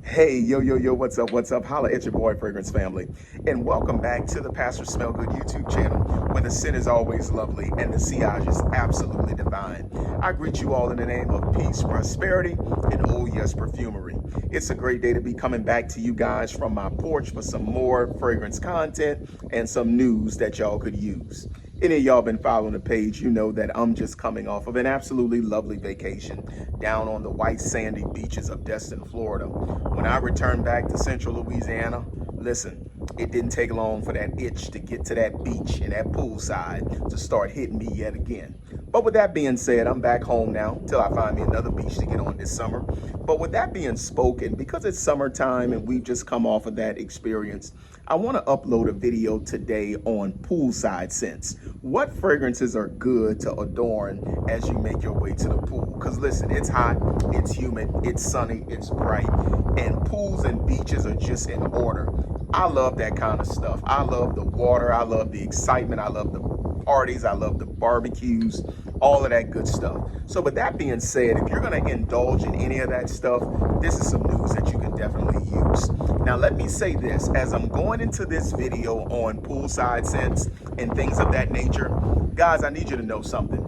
Hey, yo, what's up? Holla at your boy, Fragrance Family. And welcome back to the Pastor Smellgood YouTube channel, where the scent is always lovely and the sillage is absolutely divine. I greet you all in the name of peace, prosperity, and oh yes, perfumery. It's a great day to be coming back to you guys from my porch for some more fragrance content and some news that y'all could use. Any of y'all been following the page, you know that I'm just coming off of an absolutely lovely vacation down on the white sandy beaches of Destin, Florida. When I returned back to central Louisiana, listen, it didn't take long for that itch to get to that beach and that poolside to start hitting me yet again. But with that being said, I'm back home now till I find me another beach to get on this summer. But with that being spoken, because it's summertime and we've just come off of that experience, I want to upload a video today on poolside scents. What fragrances are good to adorn as you make your way to the pool? Because listen, it's hot, it's humid, it's sunny, it's bright, and pools and beaches are just in order. I love that kind of stuff. I love the water, I love the excitement, I love the parties, I love the barbecues, all of that good stuff. So with that being said, if you're going to indulge in any of that stuff, this is some news that you can definitely use. Now let me say this, as I'm going into this video on poolside scents and things of that nature, guys, I need you to know something.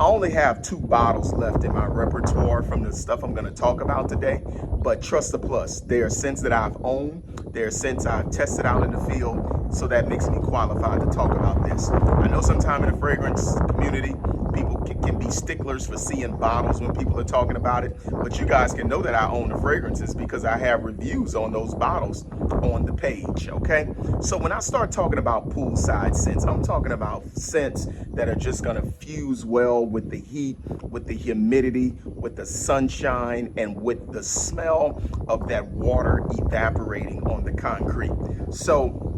I only have 2 bottles left in my repertoire from the stuff I'm going to talk about today, but trust the plus. They are scents that I've owned. They're scents I've tested out in the field, so that makes me qualified to talk about this. I know sometime in the fragrance community, people can be sticklers for seeing bottles when people are talking about it, but you guys can know that I own the fragrances because I have reviews on those bottles on the page, okay? So when I start talking about poolside scents, I'm talking about scents that are just gonna fuse well with the heat, with the humidity, with the sunshine, and with the smell of that water evaporating on the concrete. So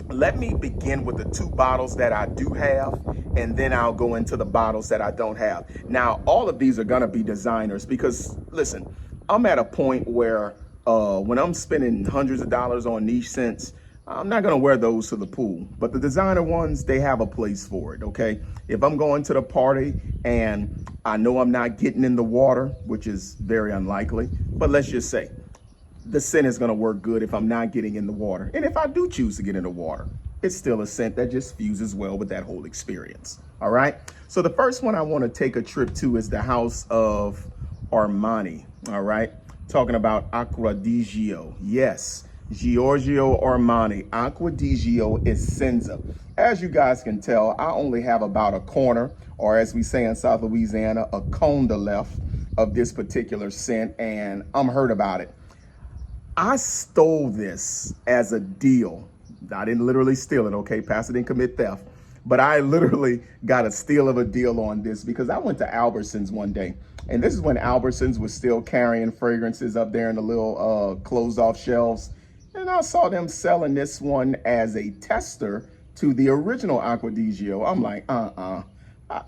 let me begin with the 2 bottles that I do have, and then I'll go into the bottles that I don't have. Now, all of these are gonna be designers because, listen, I'm at a point where when I'm spending hundreds of dollars on niche scents, I'm not gonna wear those to the pool. But the designer ones, they have a place for it, okay? If I'm going to the party and I know I'm not getting in the water, which is very unlikely, but let's just say, the scent is going to work good if I'm not getting in the water. And if I do choose to get in the water, it's still a scent that just fuses well with that whole experience. All right. So the first one I want to take a trip to is the house of Armani. All right. Talking about Acqua di Gio. Yes. Giorgio Armani, Acqua di Gio Essenza. As you guys can tell, I only have about a corner, or as we say in South Louisiana, a conda left of this particular scent, and I'm hurt about it. I stole this as a deal. I didn't literally steal it, okay? Pastor didn't commit theft. But I literally got a steal of a deal on this because I went to Albertsons one day. And this is when Albertsons was still carrying fragrances up there in the little closed off shelves. And I saw them selling this one as a tester to the original Acqua di Gio. I'm like,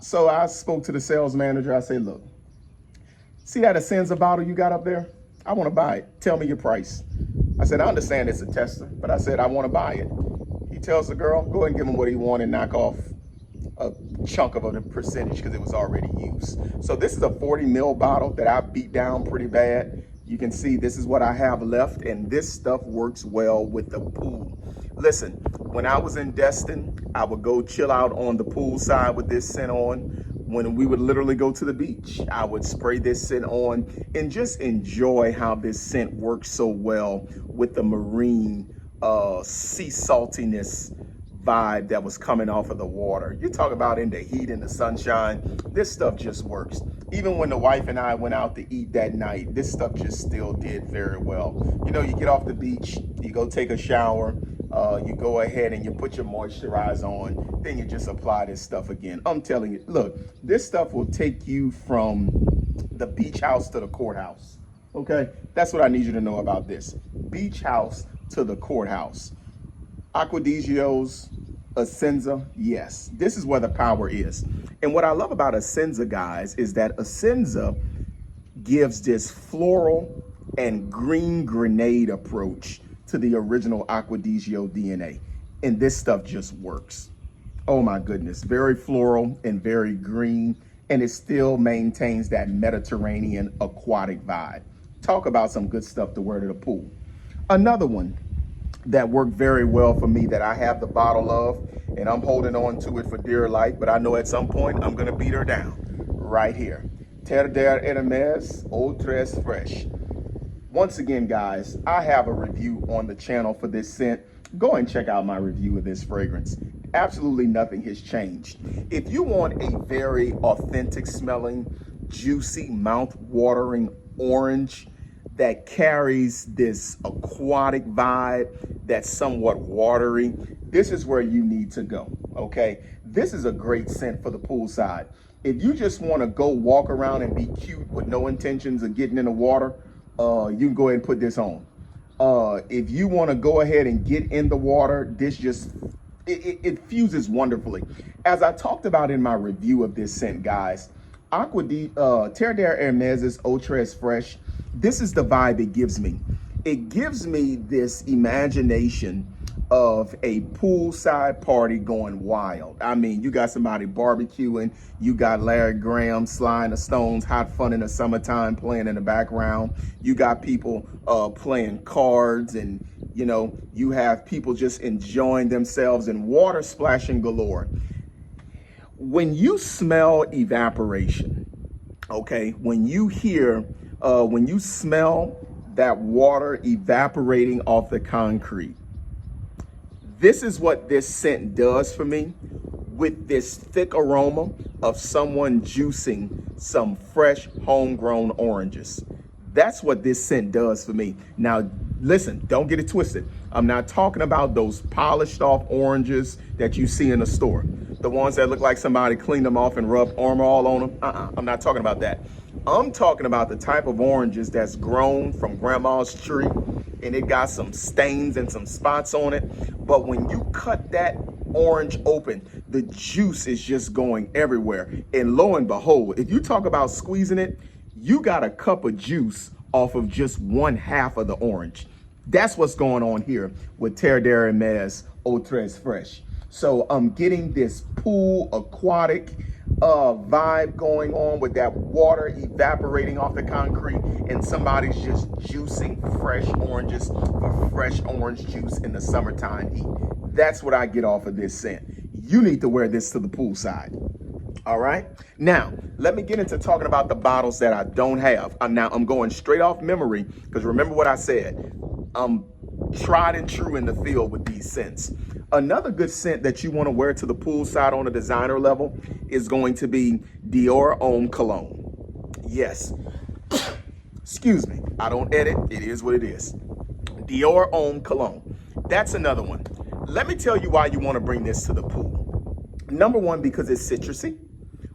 So I spoke to the sales manager. I say, look, see that Essenza bottle you got up there? I want to buy it. Tell me your price. I said, I understand it's a tester, but I said, I want to buy it. He tells the girl, go ahead and give him what he wanted and knock off a chunk of a percentage because it was already used. So this is a 40 ml bottle that I beat down pretty bad. You can see this is what I have left, and this stuff works well with the pool. Listen, when I was in Destin, I would go chill out on the pool side with this scent on. When we would literally go to the beach, I would spray this scent on and just enjoy how this scent works so well with the marine sea saltiness vibe that was coming off of the water. You talk about in the heat and the sunshine, this stuff just works. Even when the wife and I went out to eat that night, this stuff just still did very well. You know, you get off the beach, you go take a shower, you go ahead and you put your moisturizer on, then you just apply this stuff again. I'm telling you, look, this stuff will take you from the beach house to the courthouse. Okay, that's what I need you to know about this. Beach house to the courthouse. Acqua di Gio's Essenza, yes, this is where the power is. And what I love about Essenza, guys, is that Essenza gives this floral and green grenade approach to the original Acqua di Gio DNA. And this stuff just works. Oh my goodness, very floral and very green. And it still maintains that Mediterranean aquatic vibe. Talk about some good stuff to wear to the pool. Another one that worked very well for me that I have the bottle of, and I'm holding on to it for dear life, but I know at some point I'm gonna beat her down. Right here. Terre Hermes Eau Tres Fresh. Once again, guys, I have a review on the channel for this scent. Go and check out my review of this fragrance. Absolutely nothing has changed. If you want a very authentic smelling, juicy, mouth-watering orange that carries this aquatic vibe that's somewhat watery, this is where you need to go, okay? This is a great scent for the poolside. If you just want to go walk around and be cute with no intentions of getting in the water, you can go ahead and put this on. If you want to go ahead and get in the water, this just, it fuses wonderfully. As I talked about in my review of this scent, guys, Terre Hermes Eau Tres Fresh, this is the vibe it gives me. It gives me this imagination of a poolside party going wild. I mean, you got somebody barbecuing, you got Larry Graham, Sly and the Stones, Hot Fun in the Summertime playing in the background. You got people playing cards, and you know, you have people just enjoying themselves and water splashing galore. When you smell evaporation, okay, when you smell that water evaporating off the concrete, this is what this scent does for me, with this thick aroma of someone juicing some fresh homegrown oranges. That's what this scent does for me. Now, listen, don't get it twisted. I'm not talking about those polished off oranges that you see in the store. The ones that look like somebody cleaned them off and rubbed Armor All on them. I'm not talking about that. I'm talking about the type of oranges that's grown from grandma's tree, and it got some stains and some spots on it. But when you cut that orange open, the juice is just going everywhere. And lo and behold, if you talk about squeezing it, you got a cup of juice off of just one half of the orange. That's what's going on here with Terre Hermes Eau Tres Fresh. So I'm getting this pool aquatic vibe going on with that water evaporating off the concrete, and somebody's just juicing fresh oranges for fresh orange juice in the summertime heat. That's what I get off of this scent. You need to wear this to the poolside. All right. Now, let me get into talking about the bottles that I don't have. I'm going straight off memory, because remember what I said. I'm tried and true in the field with these scents. Another good scent that you want to wear to the poolside on a designer level is going to be Dior Homme Cologne. Yes. Excuse me. I don't edit. It is what it is. Dior Homme Cologne. That's another one. Let me tell you why you want to bring this to the pool. Number one, because it's citrusy.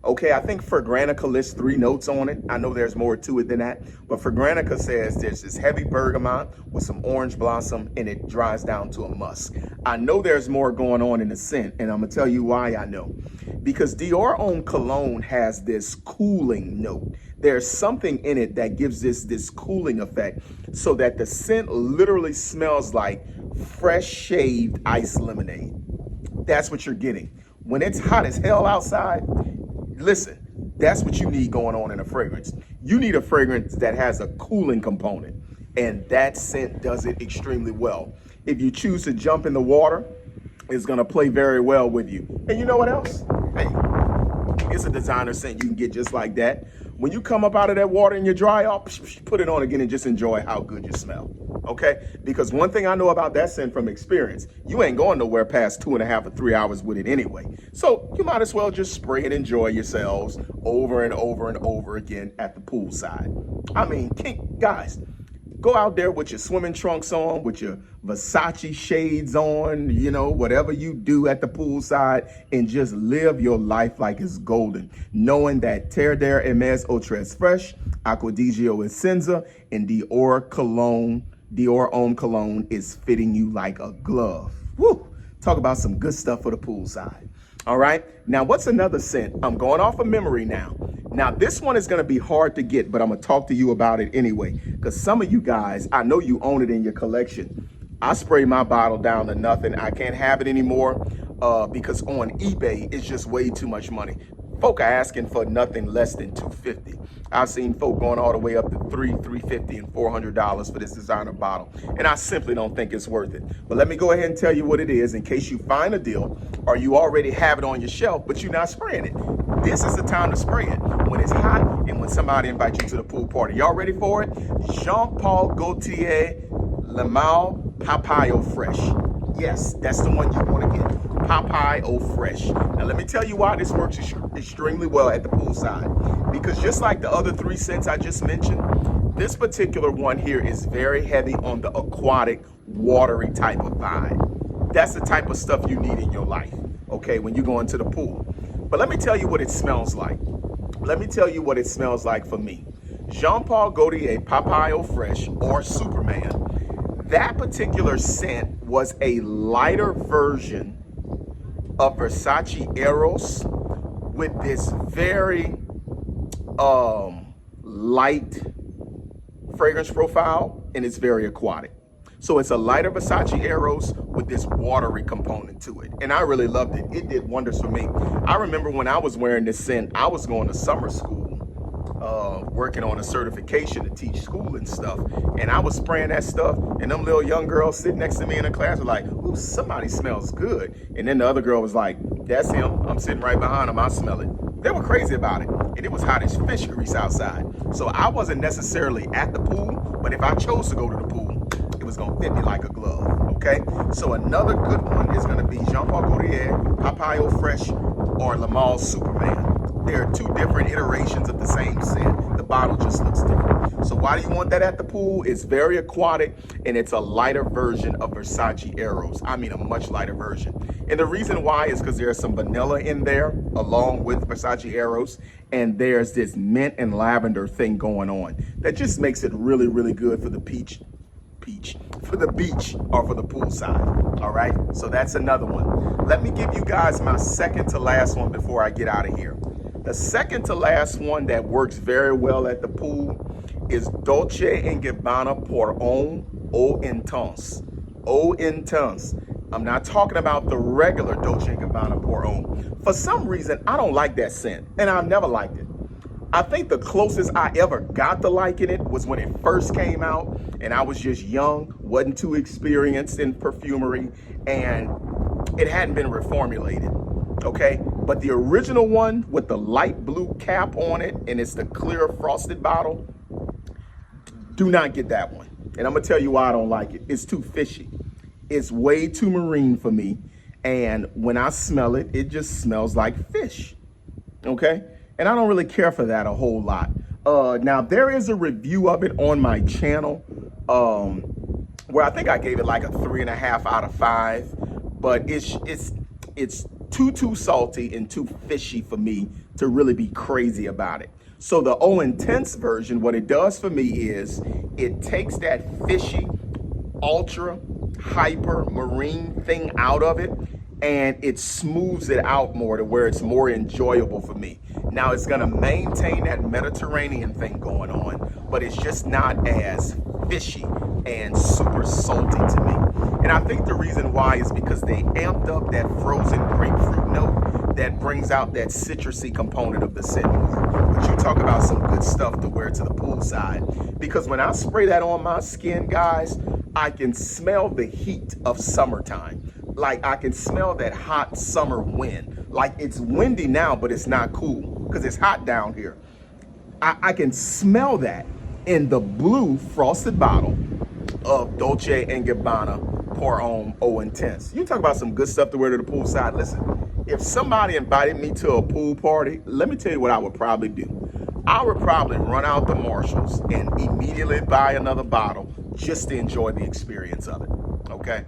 Okay, I think Fragrantica lists 3 notes on it. I know there's more to it than that, but Fragrantica says there's this heavy bergamot with some orange blossom, and it dries down to a musk. I know there's more going on in the scent, and I'm gonna tell you why I know. Because Dior Homme Cologne has this cooling note. There's something in it that gives this cooling effect, so that the scent literally smells like fresh shaved iced lemonade. That's what you're getting. When it's hot as hell outside, listen, that's what you need going on in a fragrance. You need a fragrance that has a cooling component, and that scent does it extremely well. If you choose to jump in the water, it's gonna play very well with you. And you know what else? Hey, it's a designer scent you can get just like that. When you come up out of that water and you dry off, put it on again and just enjoy how good you smell, okay? Because one thing I know about that scent from experience, you ain't going nowhere past 2.5 or 3 hours with it anyway. So you might as well just spray and enjoy yourselves over and over and over again at the poolside. I mean, guys, go out there with your swimming trunks on, with your Versace shades on, you know, whatever you do at the poolside, and just live your life like it's golden, knowing that Terre Hermes Eau Tres Fresh, Acqua di Gio Essenza, and Dior Homme Cologne is fitting you like a glove. Woo! Talk about some good stuff for the poolside. All right. Now, what's another scent? I'm going off of memory now. Now, this one is going to be hard to get, but I'm going to talk to you about it anyway, because some of you guys, I know you own it in your collection. I sprayed my bottle down to nothing. I can't have it anymore because on eBay, it's just way too much money. folk are asking for nothing less than $250. I've seen folk going all the way up to $350 and $400 for this designer bottle, and I simply don't think it's worth it. But let me go ahead and tell you what it is in case you find a deal or you already have it on your shelf, but you're not spraying it. This is the time to spray it when it's hot and when somebody invites you to the pool party. Y'all ready for it? Jean Paul Gaultier Le Male Papaya Fresh. Yes, that's the one you want to get. Papaya Fresh. Now let me tell you why this works extremely well at the poolside. Because just like the other 3 scents I just mentioned, this particular one here is very heavy on the aquatic, watery type of vibe. That's the type of stuff you need in your life, okay, when you go into the pool. But let me tell you what it smells like. Let me tell you what it smells like for me. Jean Paul Gaultier Papaya Fresh, or Superman. That particular scent was a lighter version of Versace Eros with this very light fragrance profile, and it's very aquatic. So it's a lighter Versace Eros with this watery component to it. And I really loved it. It did wonders for me. I remember when I was wearing this scent, I was going to summer school, working on a certification to teach school and stuff. And I was spraying that stuff, and them little young girls sitting next to me in the class were like, ooh, somebody smells good. And then the other girl was like, that's him. I'm sitting right behind him. I smell it. They were crazy about it. And it was hot as fish grease outside. So I wasn't necessarily at the pool, but if I chose to go to the pool, it was gonna fit me like a glove, okay? So another good one is gonna be Jean Paul Gaultier Papaya Fresh or Le Male Superman. There are 2 different iterations of the same scent. The bottle just looks different. So why do you want that at the pool? It's very aquatic, and it's a lighter version of Versace Eros. I mean, a much lighter version. And the reason why is because there's some vanilla in there along with Versace Eros, and there's this mint and lavender thing going on that just makes it really, really good for the for the beach or for the poolside. All right, so that's another one. Let me give you guys my second to last one before I get out of here. The second to last one that works very well at the pool is Dolce & Gabbana Pour Homme Eau Intense. Eau Intense. I'm not talking about the regular Dolce & Gabbana Pour Homme. For some reason, I don't like that scent, and I've never liked it. I think the closest I ever got to liking it was when it first came out, and I was just young, wasn't too experienced in perfumery, and it hadn't been reformulated, okay? But the original one with the light blue cap on it, and it's the clear frosted bottle, do not get that one. And I'm gonna tell you why I don't like it. It's too fishy. It's way too marine for me, and when I smell it, it just smells like fish, okay? And I don't really care for that a whole lot. Now, there is a review of it on my channel where I think I gave it like a 3.5 out of 5. But it's too salty and too fishy for me to really be crazy about it. So the Eau Intense version, what it does for me is it takes that fishy, ultra, hyper marine thing out of it, and it smooths it out more to where it's more enjoyable for me. Now it's gonna maintain that Mediterranean thing going on, but it's just not as fishy and super salty to me. And I think the reason why is because they amped up that frozen grapefruit note that brings out that citrusy component of the scent more. But you talk about some good stuff to wear to the poolside. Because when I spray that on my skin, guys, I can smell the heat of summertime. Like I can smell that hot summer wind. Like it's windy now, but it's not cool because it's hot down here. I can smell that in the blue frosted bottle of Dolce & Gabbana Pour Homme Eau Intense. You talk about some good stuff to wear to the poolside. Listen, if somebody invited me to a pool party, let me tell you what I would probably do. I would probably run out the Marshalls and immediately buy another bottle just to enjoy the experience of it, okay?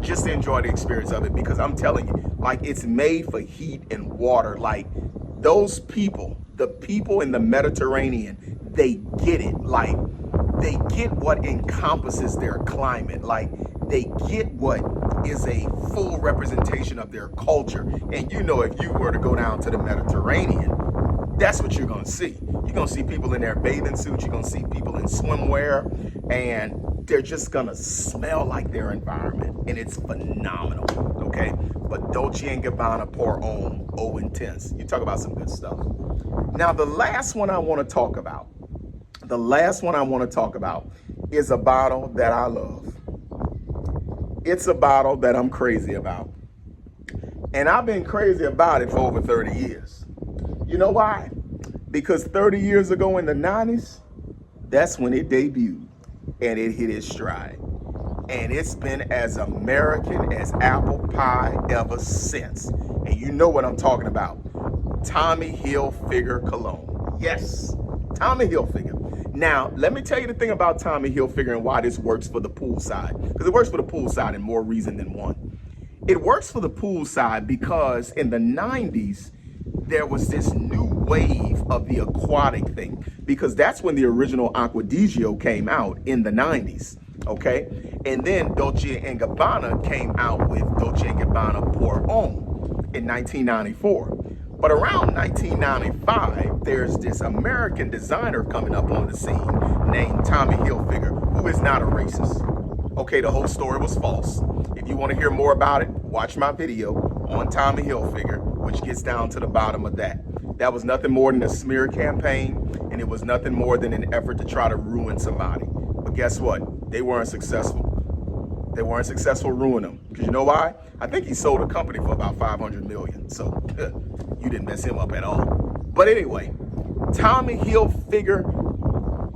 Just to enjoy the experience of it, because I'm telling you, like, it's made for heat and water. Like, those people, the people in the Mediterranean, they get it. Like, they get what encompasses their climate. Like, they get what is a full representation of their culture. And you know, if you were to go down to the Mediterranean, that's what you're gonna see. You're gonna see people in their bathing suits, you're gonna see people in swimwear, and they're just gonna smell like their environment, and it's phenomenal, okay? But Dolce & Gabbana Pour Homme Eau Intense. You talk about some good stuff. Now, the last one I wanna talk about, is a bottle that I love. It's a bottle that I'm crazy about. And I've been crazy about it for over 30 years. You know why? Because 30 years ago in the 90s, that's when it debuted and it hit its stride. And it's been as American as apple pie ever since. And you know what I'm talking about. Tommy Hilfiger cologne. Yes, Tommy Hilfiger. Now, let me tell you the thing about Tommy Hilfiger and why this works for the poolside. Because it works for the poolside in more reason than one. It works for the poolside because in the 90s, there was this new wave of the aquatic thing. Because that's when the original Acquadigio came out in the 90s. Okay? And then Dolce & Gabbana came out with Dolce & Gabbana Pour Homme in 1994. But around 1995, there's this American designer coming up on the scene named Tommy Hilfiger, who is not a racist. Okay, the whole story was false. If you want to hear more about it, watch my video on Tommy Hilfiger, which gets down to the bottom of that. That was nothing more than a smear campaign, and it was nothing more than an effort to try to ruin somebody. But guess what? They weren't successful. They weren't successful ruining them. Because you know why? I think he sold a company for about $500 million. So you didn't mess him up at all. But anyway, Tommy Hilfiger,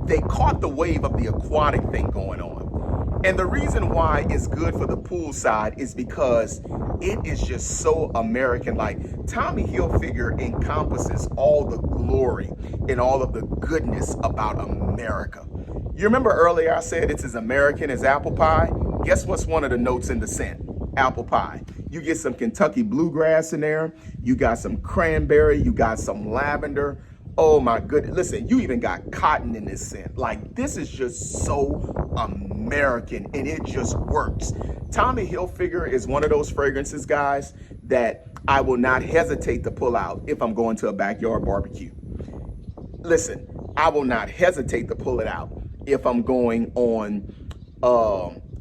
they caught the wave of the aquatic thing going on. And the reason why it's good for the poolside is because it is just so American-like. Tommy Hilfiger encompasses all the glory and all of the goodness about America. You remember earlier I said it's as American as apple pie? Guess what's one of the notes in the scent? Apple pie. You get some Kentucky bluegrass in there. You got some cranberry. You got some lavender. Oh my goodness. Listen, you even got cotton in this scent. Like, this is just so American, and it just works. Tommy Hilfiger is one of those fragrances, guys, that I will not hesitate to pull out if I'm going to a backyard barbecue. Listen, I will not hesitate to pull it out if I'm going on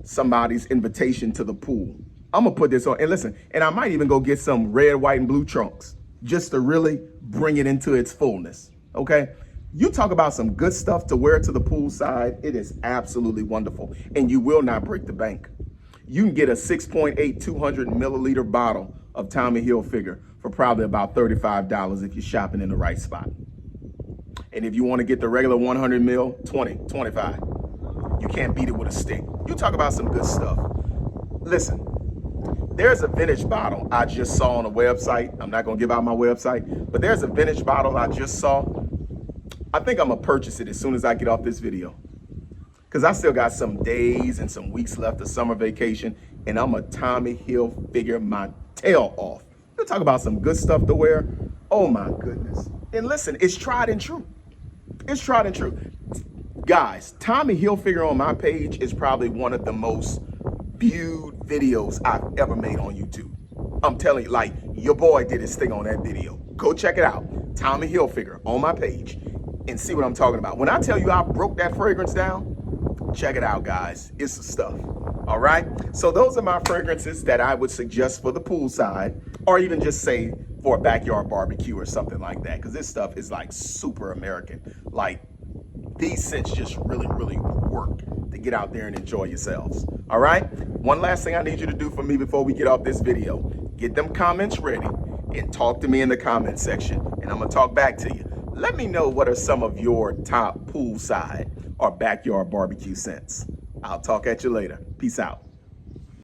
somebody's invitation to the pool. I'm gonna put this on, and listen, and I might even go get some red, white, and blue trunks just to really bring it into its fullness, okay? You talk about some good stuff to wear to the poolside, it is absolutely wonderful, and you will not break the bank. You can get a 6.8 200 milliliter bottle of Tommy Hilfiger for probably about $35 if you're shopping in the right spot. And if you want to get the regular 100 mil, 20, 25. You can't beat it with a stick. You talk about some good stuff. Listen, there's a vintage bottle I just saw on a website. I'm not going to give out my website, but there's a vintage bottle I just saw. I think I'm going to purchase it as soon as I get off this video, because I still got some days and some weeks left of summer vacation, and I'm a Tommy Hilfiger my tail off. You talk about some good stuff to wear. Oh my goodness. And listen, it's tried and true. It's tried and true. Guys, Tommy Hilfiger on my page is probably one of the most viewed videos I've ever made on YouTube. I'm telling you, like, your boy did his thing on that video. Go check it out. Tommy Hilfiger on my page and see what I'm talking about. When I tell you I broke that fragrance down, check it out, guys. It's the stuff. All right? So those are my fragrances that I would suggest for the poolside, or even just say for a backyard barbecue or something like that, because this stuff is like super American. Like, these scents just really, really work to get out there and enjoy yourselves. All right? One last thing I need you to do for me before we get off this video. Get them comments ready and talk to me in the comment section, and I'm going to talk back to you. Let me know what are some of your top poolside or backyard barbecue scents. I'll talk at you later. Peace out.